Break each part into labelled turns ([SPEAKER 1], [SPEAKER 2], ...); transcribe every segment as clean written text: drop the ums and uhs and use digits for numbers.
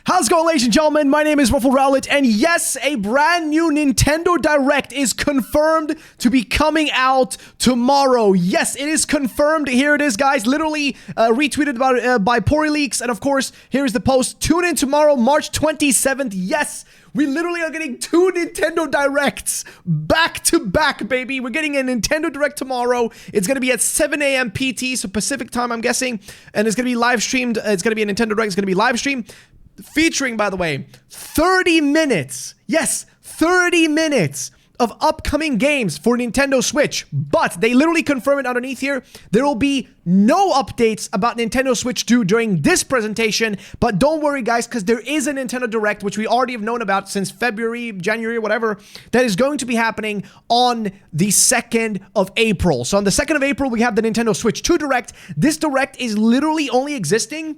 [SPEAKER 1] How's it going, ladies and gentlemen? My name is RuffledRowlit, and yes, a brand new Nintendo Direct is confirmed to be coming out tomorrow. Yes, it is confirmed. Here it is, guys. Literally retweeted by PoriLeaks, and of course, here is the post. Tune in tomorrow, March 27th. Yes, we literally are getting 2 Nintendo Directs back to back, baby. We're getting a Nintendo Direct tomorrow. It's going to be at 7 a.m. PT, so Pacific time, I'm guessing, and it's going to be live streamed. It's going to be a Nintendo Direct. It's going to be live streamed. Featuring, by the way, 30 minutes. Yes, 30 minutes of upcoming games for Nintendo Switch. But they literally confirm it underneath here. There will be no updates about Nintendo Switch 2 during this presentation. But don't worry, guys, because there is a Nintendo Direct, which we already have known about since February, January, whatever, that is going to be happening on the 2nd of April. So on the 2nd of April, we have the Nintendo Switch 2 Direct. This Direct is literally only existing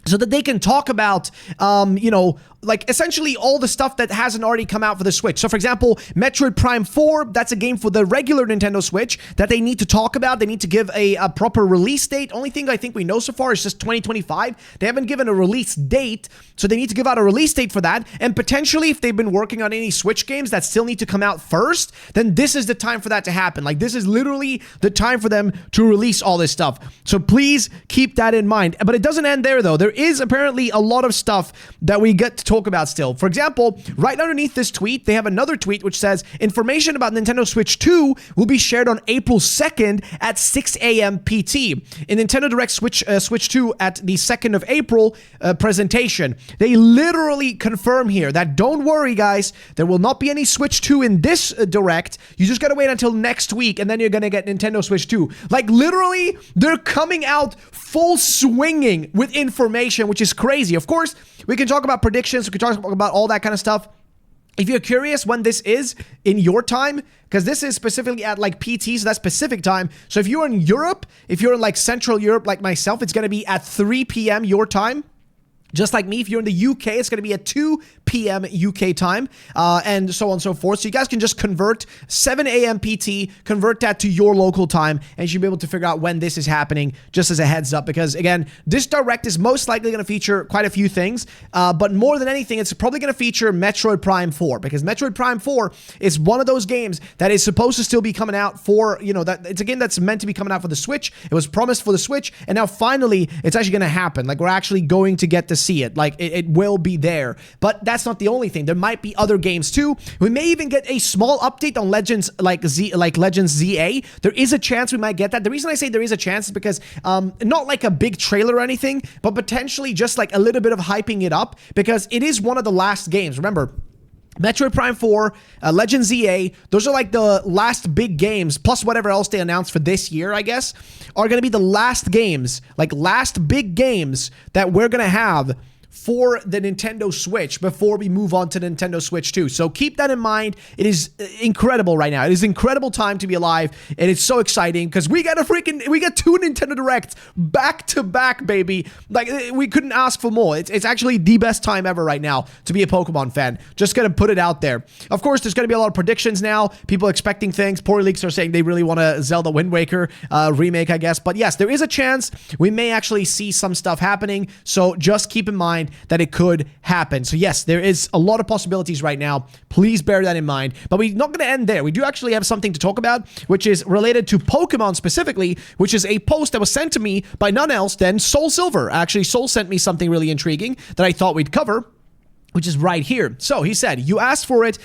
[SPEAKER 1] so that they can talk about, you know, like essentially all the stuff that hasn't already come out for the Switch. So for example, Metroid Prime 4, that's a game for the regular Nintendo Switch that they need to talk about. They need to give a proper release date. Only thing I think we know so far is just 2025. They haven't given a release date, so they need to give out a release date for that. And potentially, if they've been working on any Switch games that still need to come out first, then this is the time for that to happen. Like, this is literally the time for them to release all this stuff. So please keep that in mind. But it doesn't end there, though. There is apparently a lot of stuff that we get to talk about still. For example, right underneath this tweet, they have another tweet which says, information about Nintendo Switch 2 will be shared on April 2nd at 6 a.m. PT. In Nintendo Direct Switch 2 at the 2nd of April presentation. They literally confirm here that don't worry, guys, there will not be any Switch 2 in this Direct. You just gotta wait until next week and then you're gonna get Nintendo Switch 2. Like, literally, they're coming out full swinging with information, which is crazy. Of course, we can talk about predictions, we can talk about all that kind of stuff. If you're curious when this is in your time, because this is specifically at like PT, so that's Pacific time. So if you're in Europe, if you're in like Central Europe like myself, it's going to be at 3 p.m. your time. Just like me, if you're in the UK, it's going to be at 2 p.m. UK time, and so on and so forth. So you guys can just convert 7 a.m. PT, convert that to your local time, and you should be able to figure out when this is happening, just as a heads up. Because, again, this Direct is most likely going to feature quite a few things, but more than anything, it's probably going to feature Metroid Prime 4, because Metroid Prime 4 is one of those games that is supposed to still be coming out for, you know, that it's a game that's meant to be coming out for the Switch. It was promised for the Switch, and now finally, it's actually going to happen. Like, we're actually going to get to see it. Like, it will be there. But that's not the only thing. There might be other games too. We may even get a small update on Legends, like Legends ZA. There is a chance we might get that. The reason I say there is a chance is because not like a big trailer or anything, but potentially just like a little bit of hyping it up, because it is one of the last games. Remember, Metroid Prime 4, Legends ZA, those are like the last big games, plus whatever else they announced for this year, I guess, are going to be the last games, like last big games that we're going to have for the Nintendo Switch before we move on to Nintendo Switch 2. So keep that in mind. It is incredible right now. It is an incredible time to be alive, and it's so exciting because we got 2 Nintendo Directs back to back, baby. Like, we couldn't ask for more. It's actually the best time ever right now to be a Pokemon fan. Just gonna put it out there. Of course, there's gonna be a lot of predictions now. People expecting things. PoriLeaks are saying they really want a Zelda Wind Waker remake, I guess. But yes, there is a chance we may actually see some stuff happening. So just keep in mind that it could happen. So yes, there is a lot of possibilities right now. Please bear that in mind. But we're not going to end there. We do actually have something to talk about, which is related to Pokemon specifically, which is a post that was sent to me by none else than Soul Silver. Actually, Soul sent me something really intriguing that I thought we'd cover, which is right here. So he said, you asked for it.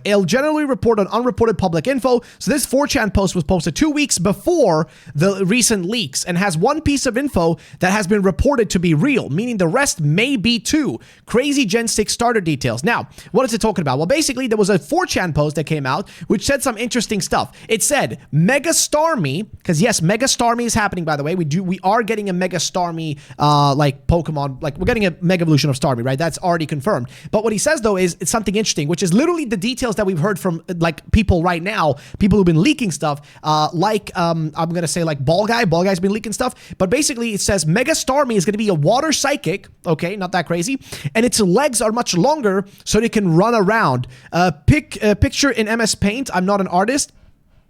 [SPEAKER 1] It'll generally report on unreported public info. So this 4chan post was posted 2 weeks before the recent leaks and has one piece of info that has been reported to be real, meaning the rest may be too. Crazy Gen 6 starter details. Now, what is it talking about? Well, basically, there was a 4chan post that came out, which said some interesting stuff. It said, Mega Starmie, because yes, Mega Starmie is happening, by the way. We are getting a Mega Starmie, like Pokemon, like we're getting a Mega Evolution of Starmie, right? That's already confirmed. But what he says, though, is it's something interesting, which is literally the details that we've heard from like people right now, people who've been leaking stuff, like I'm gonna say like Ball Guy's been leaking stuff. But basically it says Mega Starmie is gonna be a water psychic. Okay, not that crazy, and its legs are much longer so they can run around. Picture in MS Paint. I'm not an artist.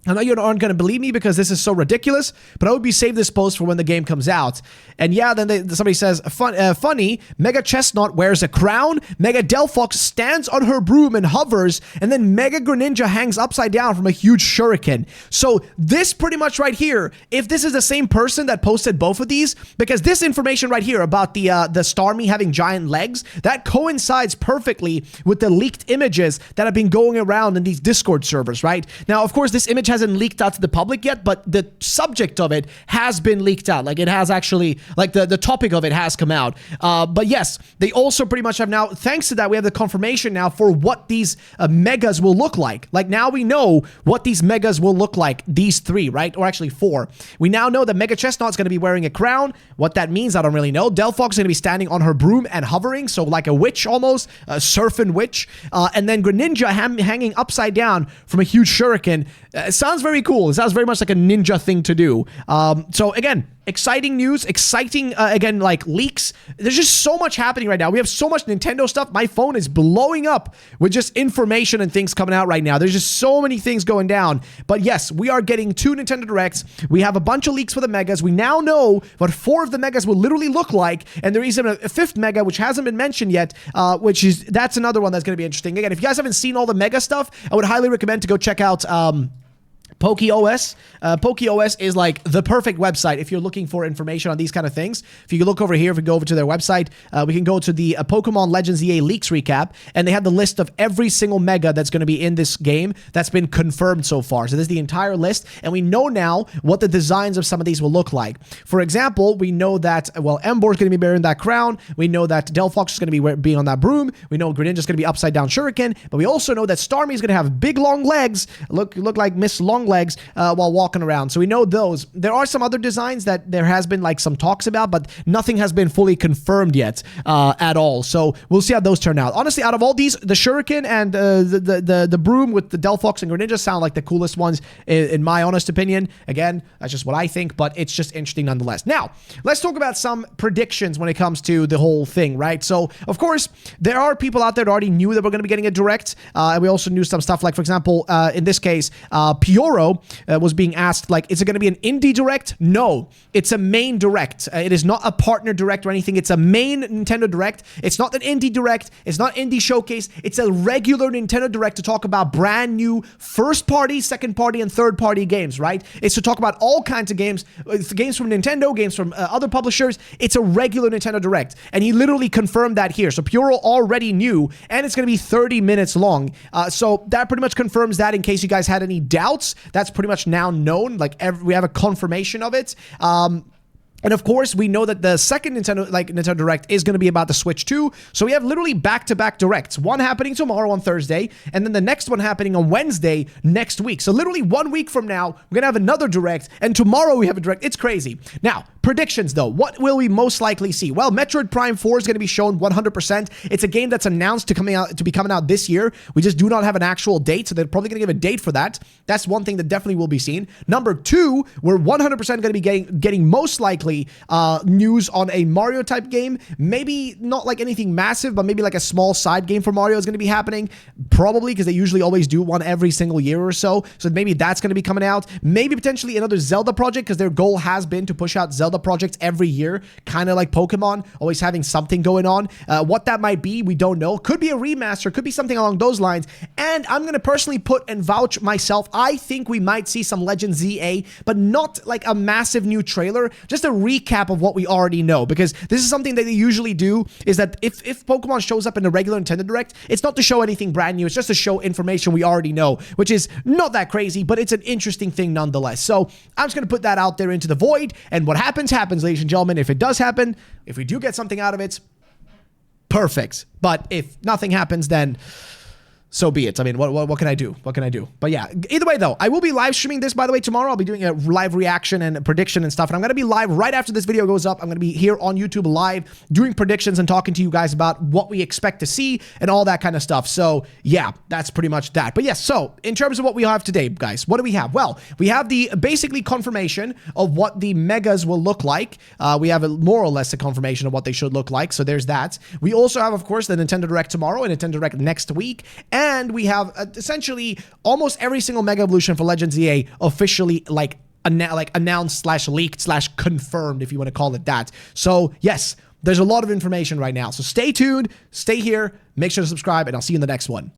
[SPEAKER 1] I know you aren't going to believe me because this is so ridiculous, but I would be save this post for when the game comes out. And yeah, then somebody says, funny, Mega Chesnaught wears a crown, Mega Delphox stands on her broom and hovers, and then Mega Greninja hangs upside down from a huge shuriken. So this pretty much right here, if this is the same person that posted both of these, because this information right here about the Starmie having giant legs, that coincides perfectly with the leaked images that have been going around in these Discord servers, right? Now, of course, this image hasn't leaked out to the public yet, but the subject of it has been leaked out. Like, it has actually, like, the topic of it has come out. But yes, they also pretty much have now, thanks to that, we have the confirmation now for what these megas will look like. Like, now we know what these megas will look like, these three, right? Or actually four. We now know that Mega Chesnaught is going to be wearing a crown. What that means, I don't really know. Delphox is going to be standing on her broom and hovering, so like a witch almost, a surfing witch. And then Greninja hanging upside down from a huge shuriken. Sounds very cool. It sounds very much like a ninja thing to do. So again, exciting news, exciting, again, like leaks. There's just so much happening right now. We have so much Nintendo stuff. My phone is blowing up with just information and things coming out right now. There's just so many things going down. But yes, we are getting 2 Nintendo Directs. We have a bunch of leaks for the Megas. We now know what 4 of the Megas will literally look like. And there is a 5th Mega, which hasn't been mentioned yet, that's another one that's going to be interesting. Again, if you guys haven't seen all the Mega stuff, I would highly recommend to go check out, PokeOS. PokeOS is like the perfect website if you're looking for information on these kind of things. If you look over here, if we go over to their website, we can go to the Pokemon Legends EA Leaks recap, and they have the list of every single Mega that's going to be in this game that's been confirmed so far. So this is the entire list, and we know now what the designs of some of these will look like. For example, we know that, well, Emboar is going to be wearing that crown. We know that Delphox is going to be on that broom. We know Greninja is going to be upside down shuriken, but we also know that Starmie is going to have big long legs, look like Miss Long Legs while walking around. So we know those. There are some other designs that there has been like some talks about, but nothing has been fully confirmed yet at all. So we'll see how those turn out. Honestly, out of all these, the shuriken and the broom with the Delphox and Greninja sound like the coolest ones in my honest opinion. Again, that's just what I think, but it's just interesting nonetheless. Now, let's talk about some predictions when it comes to the whole thing, right? So, of course, there are people out there that already knew that we're going to be getting a direct, and we also knew some stuff like, for example, in this case, Pioro was being asked, like, is it going to be an indie direct? No, it's a main direct. It is not a partner direct or anything. It's a main Nintendo direct. It's not an indie direct. It's not indie showcase. It's a regular Nintendo direct to talk about brand new first party, second party, and third party games, right? It's to talk about all kinds of games, games from Nintendo, games from other publishers. It's a regular Nintendo direct, and he literally confirmed that here. So Pioro already knew, and it's going to be 30 minutes long. So that pretty much confirms that. In case you guys had any doubts, that's pretty much now known. Like, we have a confirmation of it. And of course, we know that the second Nintendo Direct is going to be about the Switch 2. So we have literally back-to-back Directs. One happening tomorrow on Thursday, and then the next one happening on Wednesday next week. So literally 1 week from now, we're going to have another Direct, and tomorrow we have a Direct. It's crazy. Now, predictions though. What will we most likely see? Well, Metroid Prime 4 is going to be shown 100%. It's a game that's announced to be coming out this year. We just do not have an actual date, so they're probably going to give a date for that. That's one thing that definitely will be seen. Number 2, we're 100% going to be getting most likely news on a Mario type game. Maybe not like anything massive, but maybe like a small side game for Mario is going to be happening. Probably, because they usually always do one every single year or so. So maybe that's going to be coming out. Maybe potentially another Zelda project, because their goal has been to push out Zelda projects every year, kind of like Pokemon, always having something going on. What that might be, we don't know. Could be a remaster, could be something along those lines. And I'm going to personally put and vouch myself, I think we might see some Legends ZA, but not like a massive new trailer, just a recap of what we already know, because this is something that they usually do, is that if Pokemon shows up in the regular Nintendo Direct, it's not to show anything brand new, it's just to show information we already know, which is not that crazy, but it's an interesting thing nonetheless. So I'm just going to put that out there into the void, and what happens, ladies and gentlemen. If it does happen, if we do get something out of it, perfect. But if nothing happens, then so be it. I mean, what can I do? What can I do? But yeah, either way though, I will be live streaming this, by the way, tomorrow. I'll be doing a live reaction and prediction and stuff. And I'm going to be live right after this video goes up. I'm going to be here on YouTube live doing predictions and talking to you guys about what we expect to see and all that kind of stuff. So yeah, that's pretty much that. But yes, so in terms of what we have today, guys, what do we have? Well, we have the basically confirmation of what the Megas will look like. We have more or less a confirmation of what they should look like. So there's that. We also have, of course, the Nintendo Direct tomorrow and Nintendo Direct next week. And and we have essentially almost every single Mega Evolution for Legends EA officially announced / leaked / confirmed, if you want to call it that. So yes, there's a lot of information right now. So stay tuned, stay here, make sure to subscribe, and I'll see you in the next one.